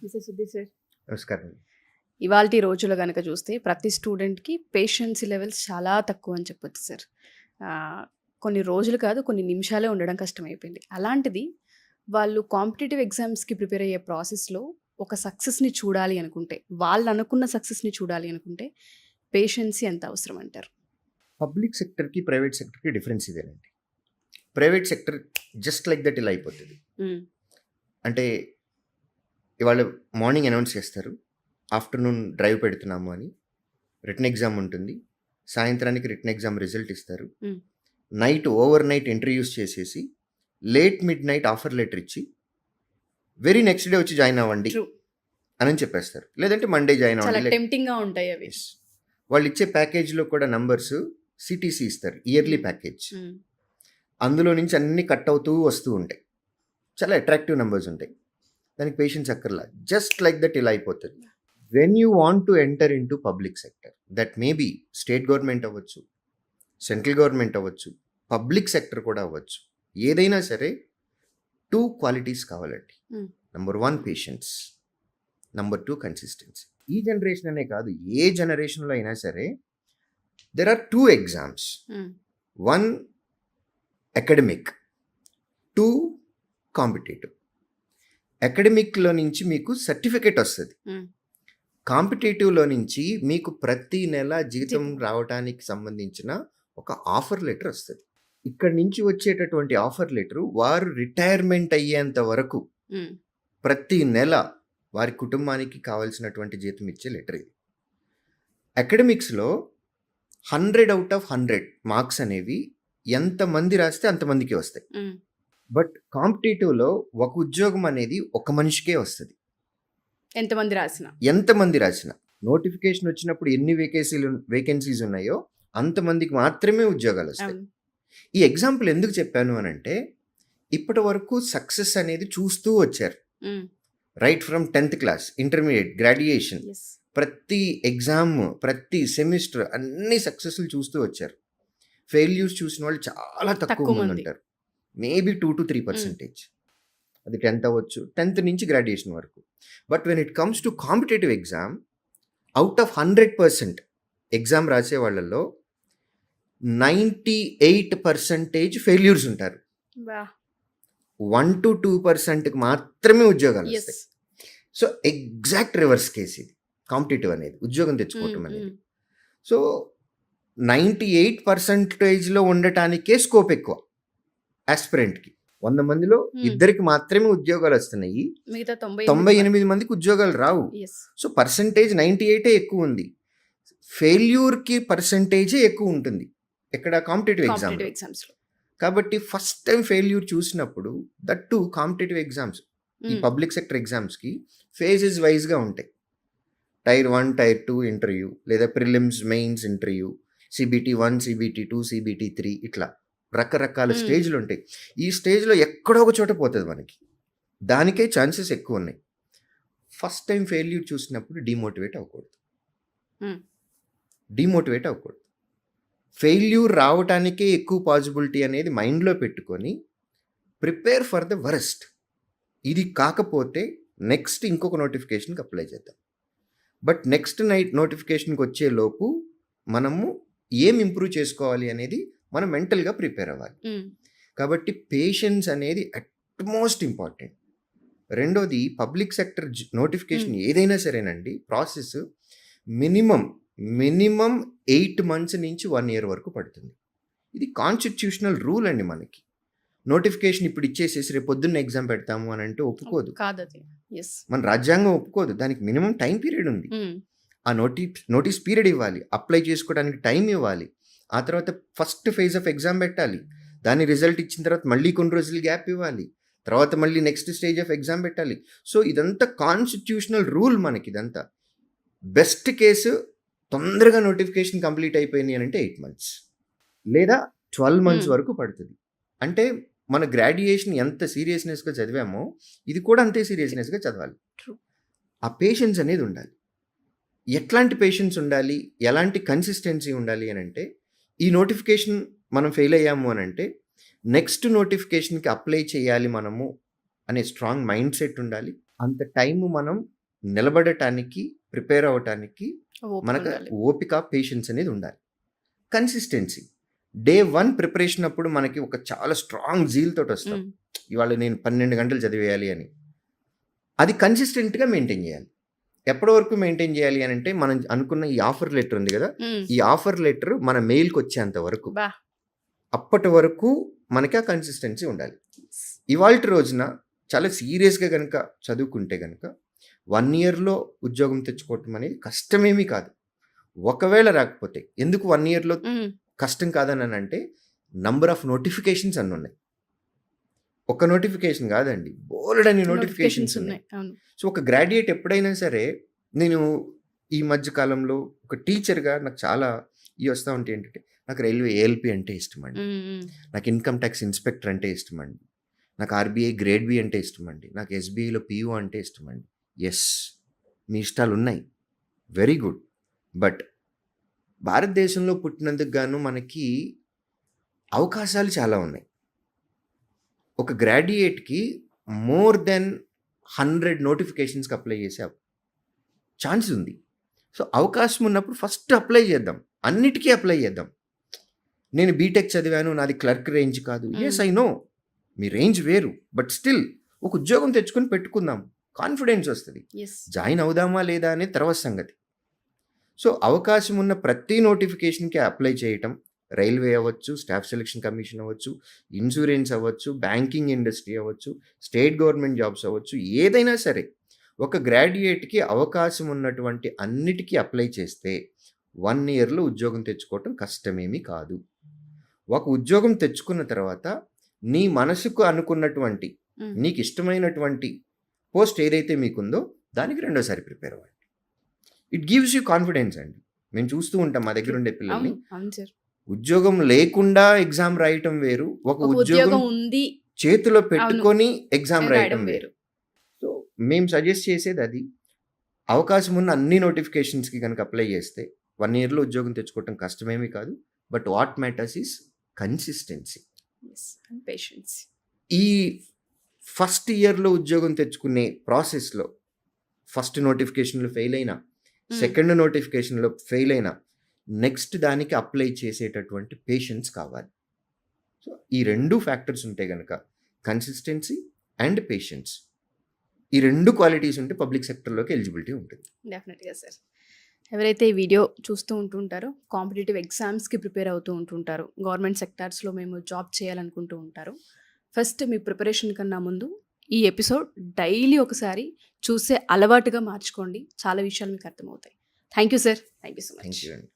Mister Sudheer sir, నమస్కారం. ఇవాల్టి రోజుల్లో గనక చూస్తే ప్రతి స్టూడెంట్‌కి పేషెన్సీ లెవెల్స్ చాలా తక్కువ అని చెప్పొచ్చు సార్. కొన్ని రోజులు కాదు, కొన్ని నిమిషాలే ఉండడం కష్టమైపోయింది. అలాంటిది వాళ్ళు కాంపిటీటివ్ ఎగ్జామ్స్‌కి ప్రిపేర్ అయ్యే ప్రాసెస్‌లో ఒక సక్సెస్‌ని చూడాలి అనుకుంటే, వాళ్ళు అనుకున్న సక్సెస్‌ని చూడాలి అనుకుంటే పేషెన్సీ ఎంత అవసరం అంటారు? పబ్లిక్ సెక్టర్‌కి, ప్రైవేట్ సెక్టర్‌కి డిఫరెన్స్ ఇదేనండి. Private sector just like that ఇలా అయిపోతుంది. హ్మ్. అంటే ఇవాళ మార్నింగ్ అనౌన్స్ చేస్తారు. ఆఫ్టర్‌నూన్ డ్రైవ్ పెడుతున్నాము అని. రిటన్ ఎగ్జామ్ ఉంటుంది. సాయంత్రానికి రిటన్ ఎగ్జామ్ రిజల్ట్ ఇస్తారు. హ్మ్. నైట్ ఓవర్ నైట్ ఇంటర్వ్యూస్ చేసేసి late mid night offer letter ఇచ్చి వెరీ నెక్స్ట్ డే వచ్చి జాయిన్ అవ్వండి ట్రూ. అని చెప్పేస్తారు. లేదంటే మండే జాయిన్ చాలా అవ్వండి. టెంప్టింగ్‌గా ఉంటాయి అవి. Yes. వాళ్ళు ఇచ్చే ప్యాకేజ్లో కూడా నంబర్స్ సిటీసీ ఇస్తారు, ఇయర్లీ ప్యాకేజ్. హ్మ్. అందులో నుంచి అన్ని కట్ అవుతూ వస్తూ ఉంటాయి. చాలా అట్రాక్టివ్ నెంబర్స్ ఉంటాయి. దానికి పేషెన్స్ అక్కర్లా. జస్ట్ లైక్ దట్ ఇలా అయిపోతుంది. When you want to enter in to public sector, that may be state government అవ్వచ్చు, సెంట్రల్ గవర్నమెంట్ అవ్వచ్చు, పబ్లిక్ సెక్టర్ కూడా అవ్వచ్చు. ఏదైనా సరే 2 క్వాలిటీస్ కావాలండి. Hmm. Number 1 patience, number 2 consistency. ఈ జనరేషన్ అనే కాదు, ఏ జనరేషన్లో అయినా సరే దెర్ ఆర్ 2 ఎగ్జామ్స్. హ్మ్. 1 అకాడమిక్, 2 కాంపిటేటివ్. అకాడమిక్లో నుంచి మీకు సర్టిఫికేట్ వస్తుంది. హ్మ్. కాంపిటేటివ్లో నుంచి మీకు ప్రతి నెల జీతం రావడానికి సంబంధించిన ఒక ఆఫర్ లెటర్ వస్తుంది. ఇక్కడ నుంచి వచ్చేటటువంటి ఆఫర్ లెటర్ వారు రిటైర్మెంట్ అయ్యేంత వరకు హ్మ్. ప్రతి నెల వారి కుటుంబానికి కావాల్సినటువంటి జీతం ఇచ్చే లెటర్ ఇది. అకాడమిక్స్లో 100 అవుట్ ఆఫ్ 100 మార్క్స్ అనేవి ఎంతమంది రాస్తే అంతమందికి వస్తాయి. హ్మ్. బట్ కాంపిటేటివ్లో ఒక ఉద్యోగం అనేది ఒక మనిషికే వస్తుంది. ఎంతమంది రాసిన నోటిఫికేషన్ వచ్చినప్పుడు ఎన్ని వేకెన్సీస్ ఉన్నాయో అంతమందికి మాత్రమే ఉద్యోగాలు వస్తాయి. ఈ ఎగ్జాంపుల్ ఎందుకు చెప్పాను అని అంటే, ఇప్పటి వరకు సక్సెస్ అనేది చూస్తూ వచ్చారు. Right from 10th class, intermediate, graduation, ప్రతి ఎగ్జామ్, ప్రతి సెమిస్టర్ అన్ని సక్సెస్లు చూస్తూ వచ్చారు. ఫెయిల్యూర్స్ చూసిన వాళ్ళు చాలా తక్కువ మంది ఉంటారు. Maybe 2 to 3%. అది 10th అవ్వచ్చు, 10th నుంచి గ్రాడ్యుయేషన్ వరకు. But when it comes to competitive exam, out of 100% exam రాసే వాళ్ళల్లో 98% ఫెయిల్యూర్స్ ఉంటారు. 1 to 2%కి మాత్రమే ఉద్యోగాలు వస్తాయి. సో ఎగ్జాక్ట్ రివర్స్ కేసు ఇది కాంపిటేటివ్ అనేది, ఉద్యోగం తెచ్చుకోవటం అనేది. సో 98%లో ఉండటానికే స్కోప్ ఎక్కువ ఆస్పిరెంట్కి. 100 మందిలో 2 మాత్రమే ఉద్యోగాలు వస్తున్నాయి, 98 మందికి ఉద్యోగాలు రావు. సో పర్సంటేజ్ 98 ఎక్కువ ఉంది, ఫెయిల్యూర్కి పర్సంటేజే ఎక్కువ ఉంటుంది ఇక్కడ కాంపిటేటివ్ ఎగ్జామ్స్లో. కాబట్టి ఫస్ట్ టైం ఫెయిల్యూర్ చూసినప్పుడు దట్ టు కాంపిటేటివ్ ఎగ్జామ్స్, ఈ పబ్లిక్ సెక్టర్ ఎగ్జామ్స్కి ఫేజెస్ వైజ్గా ఉంటాయి. టైర్ 1, టైర్ 2 ఇంటర్వ్యూ, లేదా prelims, mains interview, CBT 1, CBT 2, CBT 3, ఇట్లా రకరకాల స్టేజ్లు ఉంటాయి. ఈ స్టేజ్లో ఎక్కడో ఒక చోట పోతుంది మనకి, దానికే ఛాన్సెస్ ఎక్కువ ఉన్నాయి. ఫస్ట్ టైం ఫెయిల్యూర్ చూసినప్పుడు డిమోటివేట్ అవ్వకూడదు. ఫెయిల్యూర్ రావటానికే ఎక్కువ పాసిబిలిటీ అనేది మైండ్లో పెట్టుకొని ప్రిపేర్ ఫర్ ద వరస్ట్. ఇది కాకపోతే నెక్స్ట్ ఇంకొక నోటిఫికేషన్కి అప్లై చేద్దాం. బట్ నెక్స్ట్ నోటిఫికేషన్కి వచ్చే లోపు మనము ఏం ఇంప్రూవ్ చేసుకోవాలి అనేది మనం మెంటల్గా ప్రిపేర్ అవ్వాలి. కాబట్టి పేషెన్స్ అనేది అట్మోస్ట్ ఇంపార్టెంట్. రెండోది, పబ్లిక్ సెక్టర్ నోటిఫికేషన్ ఏదైనా సరేనండి, ప్రాసెస్ మినిమం 8 months నుంచి 1 year వరకు పడుతుంది. ఇది కాన్స్టిట్యూషనల్ రూల్ అండి. మనకి నోటిఫికేషన్ ఇప్పుడు ఇచ్చేసేసి రేపు పొద్దున్న ఎగ్జామ్ పెడతాము అని అంటే ఒప్పుకోదు, మన రాజ్యాంగం ఒప్పుకోదు. దానికి మినిమం టైం పీరియడ్ ఉంది. ఆ నోటీస్ పీరియడ్ ఇవ్వాలి, అప్లై చేసుకోవడానికి టైం ఇవ్వాలి, ఆ తర్వాత ఫస్ట్ ఫేజ్ ఆఫ్ ఎగ్జామ్ పెట్టాలి, దాని రిజల్ట్ ఇచ్చిన తర్వాత మళ్ళీ కొన్ని రోజులు గ్యాప్ ఇవ్వాలి, తర్వాత మళ్ళీ నెక్స్ట్ స్టేజ్ ఆఫ్ ఎగ్జామ్ పెట్టాలి. సో ఇదంతా కాన్స్టిట్యూషనల్ రూల్ మనకి. ఇదంతా బెస్ట్ కేసు తొందరగా నోటిఫికేషన్ కంప్లీట్ అయిపోయింది అని అంటే 8 months లేదా 12 months వరకు పడుతుంది. అంటే మన గ్రాడ్యుయేషన్ ఎంత సీరియస్నెస్గా చదివామో ఇది కూడా అంతే సీరియస్నెస్గా చదవాలి. ఆ పేషెన్స్ అనేది ఉండాలి. ఎట్లాంటి పేషెన్స్ ఉండాలి, ఎలాంటి కన్సిస్టెన్సీ ఉండాలి అని అంటే, ఈ నోటిఫికేషన్ మనం ఫెయిల్ అయ్యాము అని అంటే నెక్స్ట్ నోటిఫికేషన్కి అప్లై చేయాలి మనము అనే స్ట్రాంగ్ మైండ్ సెట్ ఉండాలి. అంత టైము మనం నిలబడటానికి, ప్రిపేర్ అవ్వటానికి ఓపిక మనకు ఉండాలి. ఓపిక, పేషెన్స్ అనేది ఉండాలి. కన్సిస్టెన్సీ. డే 1 ప్రిపరేషన్ అప్పుడు మనకి ఒక చాలా స్ట్రాంగ్ జీల్ తోటొస్తాం. హ్మ్. ఇవాళ నేను 12 గంటలు చదివేయాలి అని. అది కన్సిస్టెంట్‌గా మెయింటైన్ చేయాలి. ఎప్పటి వరకు మెయింటైన్ చేయాలి అనంటే, మనం అనుకున్న ఈ ఆఫర్ లెటర్ ఉంది గదా! హ్మ్. ఈ ఆఫర్ లెటర్ మన మెయిల్‌కొచ్చేంత వరకు. బా! అప్పటి వరకు మనకి ఆ కన్సిస్టెన్సీ ఉండాలి. ఇవాల్టి రోజున చాలా సీరియస్‌గా గనక చదువుకుంటే గనక 1 ఇయర్‌లో ఉద్యోగం తెచ్చుకోవటం అనేది కష్టమేమీ కాదు. ఒకవేళ రాకపోతే ఎందుకు 1 ఇయర్‌లో హ్మ్. కష్టం కాదనంటే, నంబర్ ఆఫ్ నోటిఫికేషన్స్ అన్నున్నాయి. ఒక నోటిఫికేషన్ కాదండి. బోలెడన్ని నోటిఫికేషన్స్ ఉన్నాయి. అవును. సో, ఒక గ్రాడ్యుయేట్ ఎప్పుడైనా సరే, నేను ఈ మధ్య కాలంలో ఒక టీచర్‌గా నాకు చాలా ఇవి వస్తా ఉంటాయి. ఏంటంటే, నాకు రైల్వే ఏఎల్‌పీ అంటే ఇష్టమండి. హ్మ్. హ్మ్. నాకు ఇన్‌కమ్ టాక్స్ ఇన్స్‌పెక్టర్ అంటే ఇష్టమండి. నాకు ఆర్‌బీఐ గ్రేడ్ బి అంటే ఇష్టమండి. నాకు ఎస్‌బీఐలో పీఓ అంటే ఇష్టమండి. యెస్. మీ ఇష్టాలున్నాయి. Very good. బట్ భారతదేశంలో పుట్టినందుకు గాను మనకి అవకాశాలు చాలా ఉన్నాయి. ఒక గ్రాడ్యుయేట్‌కి మోర్ దెన్ 100 నోటిఫికేషన్స్‌కి అప్లై చేసే ఛాన్స్ ఉంది. సో, అవకాశం ఉన్నప్పుడు ఫస్ట్ అప్లై చేద్దాం. అన్నిటికీ అప్లై చేద్దాం. నేను బీటెక్ చదివాను. నాది క్లర్క్ రేంజ్ కాదు. యెస్, హ్మ్. I know. మీ రేంజ్ వేరు. బట్ స్టిల్ ఒక ఉద్యోగం తెచ్చుకొని పెట్టుకుందాం. కాన్ఫిడెన్స్ వస్తది. యెస్. జాయిన్ అవుదామా లేదా అనేది తర్వాత సంగతి. సో, అవకాశం ఉన్న ప్రతి నోటిఫికేషన్‌కి అప్లై చేయటం. రైల్వే అవ్వచ్చు, స్టాఫ్ సెలక్షన్ కమిషన్ అవ్వచ్చు, ఇన్సూరెన్స్ అవ్వచ్చు, బ్యాంకింగ్ ఇండస్ట్రీ అవ్వచ్చు, స్టేట్ గవర్నమెంట్ జాబ్స్ అవ్వచ్చు, ఏదైనా సరే ఒక గ్రాడ్యుయేట్‌కి అవకాశం ఉన్నటువంటి అన్నిటికీ అప్లై చేస్తే 1 ఇయర్‌లో ఉద్యోగం తెచ్చుకోవటం కష్టమేమీ కాదు. ఒక ఉద్యోగం తెచ్చుకున్న తర్వాత నీ మనసుకు అనుకున్నటువంటి, హ్మ్. నీకిష్టమైనటువంటి పోస్ట్ ఏదైతే మీకుందో దానికి రెండోసారి ప్రిపేర్ అవ్వండి. ఇట్ గివ్స్ యూ కాన్ఫిడెన్స్ అండి. మేము చూస్తూ ఉంటాం మా దగ్గర ఉండే పిల్లల్ని. అవును. అవును సార్. ఉద్యోగం లేకుండా ఎగ్జామ్ రాయటం వేరు. ఒక ఒక ఉద్యోగం ఉద్యోగం ఉంది చేతిలో అవును. పెట్టుకొని ఎగ్జామ్ రాయటం రాయడం వేరు. వేరు. సో, మేము సజెస్ట్ చేసేది అది. అవకాశం ఉన్న అన్ని నోటిఫికేషన్స్‌కి గనక అప్లై చేస్తే 1 ఇయర్‌లో ఉద్యోగం తెచ్చుకోవటం కష్టమేమీ కాదు. But what matters is consistency. Yes. And patience. ఈ ఫస్ట్ ఇయర్‌లో ఉద్యోగం తెచ్చుకునే ప్రాసెస్‌లో ఫస్ట్ నోటిఫికేషన్‌లో ఫెయిల్ అయినా, హ్మ్. సెకండ్ నోటిఫికేషన్‌లో ఫెయిల్ అయినా, నెక్స్ట్ దానికి అప్లై చేసేటటువంటి పేషెన్స్ కావాలి. సో, ఈ 2 ఫ్యాక్టర్స్ ఉంటే గనక కన్సిస్టెన్సీ అండ్ పేషెన్స్. ఈ 2 క్వాలిటీస్ ఉంటే పబ్లిక్ సెక్టర్‌లోకి ఎలిజిబిలిటీ ఉంటుంది. డెఫినెట్‌గా సార్. ఎవరైతే ఈ వీడియో చూస్తూ ఉంటుంటారో కాంపిటీటివ్ ఎగ్జామ్స్‌కి ప్రిపేర్ అవుతూ ఉంటుంటారు. గవర్నమెంట్ సెక్టార్స్‌లో మేము జాబ్ చేయాలనుకుంటూ ఉంటారు. ఫస్ట్ మీ ప్రిపరేషన్ కన్నా ముందు ఈ ఎపిసోడ్ డైలీ ఒకసారి చూసే అలవాటుగా మార్చుకోండి. చాలా విషయాలు మీకు అర్థమవుతాయి. Thank you sir. Thank you so much. Thank you అండి.